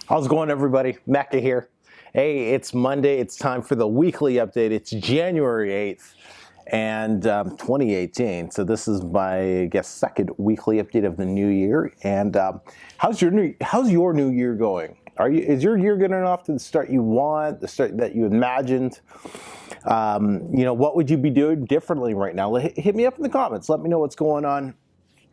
How's it going, everybody? Emeka here. Hey, it's Monday. It's time for the weekly update. It's January 8th and 2018. So this is my, I guess, second weekly update of the new year. And how's your new year going? Is your year getting off to the start you want, the start that you imagined? What would you be doing differently right now? Hit me up in the comments. Let me know what's going on.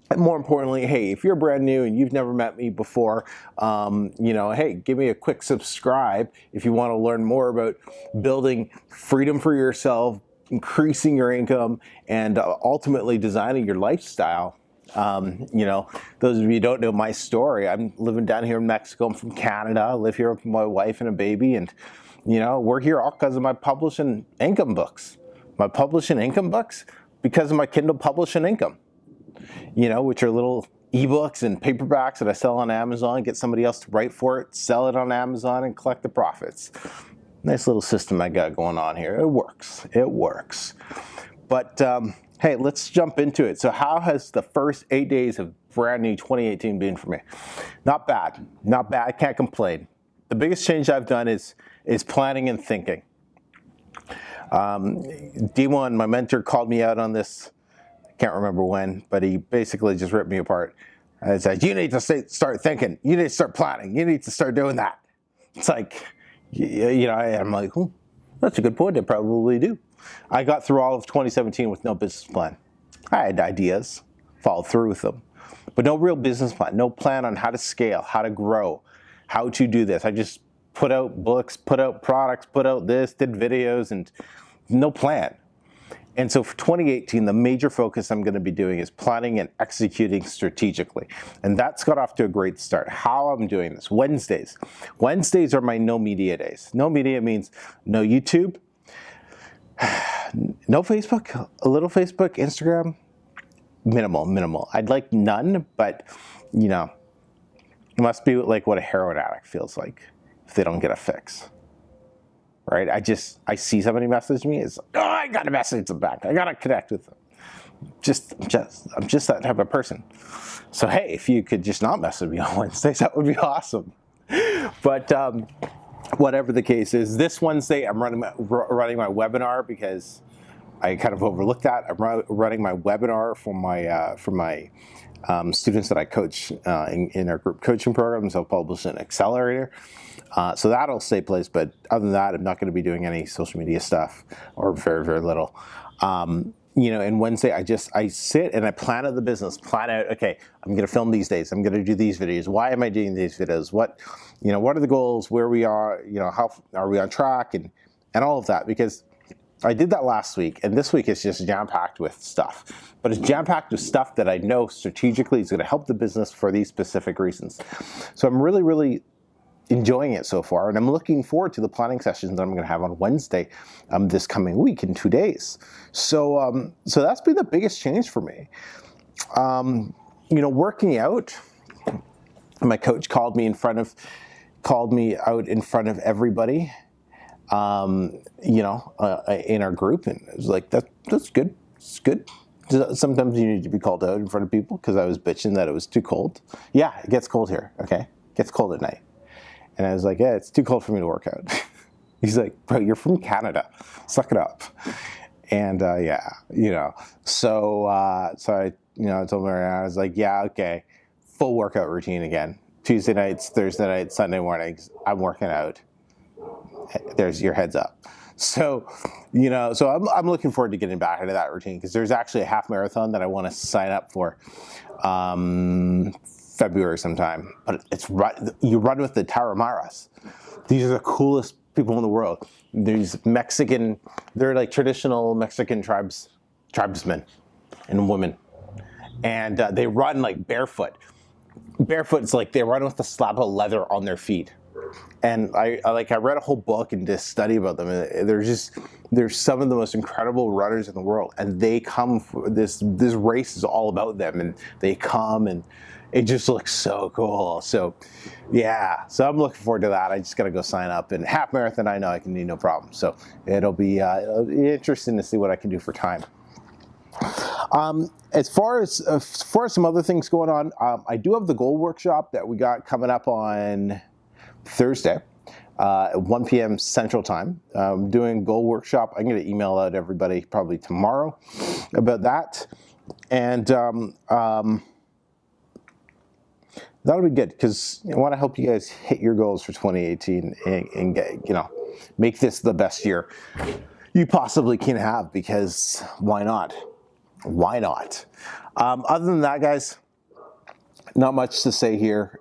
And more importantly, hey, if you're brand new and you've never met me before, hey, give me a quick subscribe if you want to learn more about building freedom for yourself, increasing your income, and ultimately designing your lifestyle. Those of you who don't know my story, I'm living down here in Mexico. I'm from Canada. I live here with my wife and a baby, and we're here all because of my publishing income books. My publishing income books because of my Kindle publishing income. Which are little ebooks and paperbacks that I sell on Amazon, get somebody else to write for it, sell it on Amazon, and collect the profits. Nice little system I got going on here. It works. It works. But hey, let's jump into it. So how has the first 8 days of brand new 2018 been for me? Not bad. Not bad. I can't complain. The biggest change I've done is planning and thinking. D1, my mentor, called me out on this. Can't remember when, but he basically just ripped me apart. I said, you need to start thinking. You need to start planning. You need to start doing that. It's like, I'm like, that's a good point. I probably do. I got through all of 2017 with no business plan. I had ideas, followed through with them, but no real business plan, no plan on how to scale, how to grow, how to do this. I just put out books, put out products, put out this, did videos, and no plan. And so for 2018, the major focus I'm going to be doing is planning and executing strategically. And that's got off to a great start. How I'm doing this, Wednesdays. Wednesdays are my no media days. No media means no YouTube, no Facebook, a little Facebook, Instagram, minimal. I'd like none, but it must be like what a heroin addict feels like if they don't get a fix. Right? I see somebody message me. It's like, I got to message them back. I got to connect with them. I'm just that type of person. So, hey, if you could just not message me on Wednesdays, that would be awesome. But whatever the case is, this Wednesday I'm running my webinar because I kind of overlooked that. I'm running my webinar for my students that I coach in our group coaching program, Self-Publishing Accelerator. So that'll stay placed, but other than that, I'm not going to be doing any social media stuff, or very, very little. And Wednesday, I sit and I plan out the business, plan out, okay, I'm going to film these days. I'm going to do these videos. Why am I doing these videos? What are the goals, where we are, how are we on track, and all of that, because I did that last week, and this week is just jam-packed with stuff. But it's jam-packed with stuff that I know strategically is going to help the business for these specific reasons. So I'm really, really enjoying it so far, and I'm looking forward to the planning sessions that I'm going to have on Wednesday this coming week in 2 days. So that's been the biggest change for me. Working out. My coach called me out in front of everybody. In our group, and it was like, that's good. It's good. Sometimes you need to be called out in front of people because I was bitching that it was too cold. Yeah, it gets cold here. Okay, it gets cold at night. And I was like, yeah, it's too cold for me to work out. He's like, bro, you're from Canada. Suck it up. And so I told him, I was like, yeah, okay, full workout routine again. Tuesday nights, Thursday nights, Sunday mornings, I'm working out. There's your heads up. So, so I'm looking forward to getting back into that routine because there's actually a half marathon that I want to sign up for February sometime. But you run with the Tarahumaras. These are the coolest people in the world. These they're like traditional Mexican tribesmen and women. And they run like barefoot. Barefoot, it's like they run with a slab of leather on their feet. And I read a whole book and did a study about them. And they're some of the most incredible runners in the world, and they come for this race is all about them, and they come, and it just looks so cool. So yeah, so I'm looking forward to that. I just got to go sign up, and half marathon I know I can do no problem. So it'll be interesting to see what I can do for time. As far as some other things going on, I do have the goal workshop that we got coming up on Thursday. At 1 p.m. Central Time. Doing goal workshop. I'm going to email out everybody probably tomorrow about that. And that'll be good because I want to help you guys hit your goals for 2018 and get, make this the best year you possibly can have, because why not? Why not? Other than that, guys, not much to say here.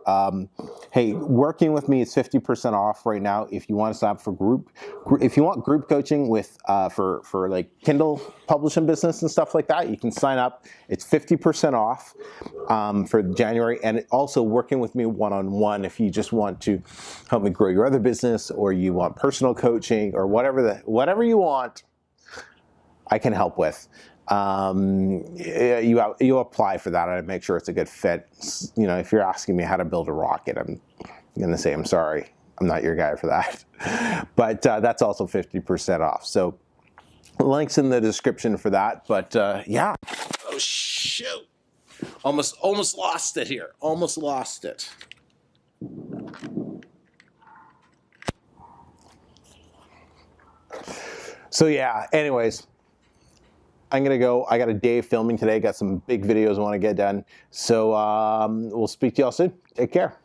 Hey, working with me is 50% off right now. If you want to sign up for if you want group coaching with for like Kindle publishing business and stuff like that, you can sign up. It's 50% off for January, and also working with me one-on-one if you just want to help me grow your other business, or you want personal coaching, or whatever you want, I can help with. You apply for that, and I make sure it's a good fit. If you're asking me how to build a rocket, I'm going to say, I'm sorry, I'm not your guy for that. But that's also 50% off. So links in the description for that. But yeah. Oh, shoot. Almost lost it here. Almost lost it. So yeah, anyways. I'm going to go. I got a day of filming today. Got some big videos I want to get done. So we'll speak to y'all soon. Take care.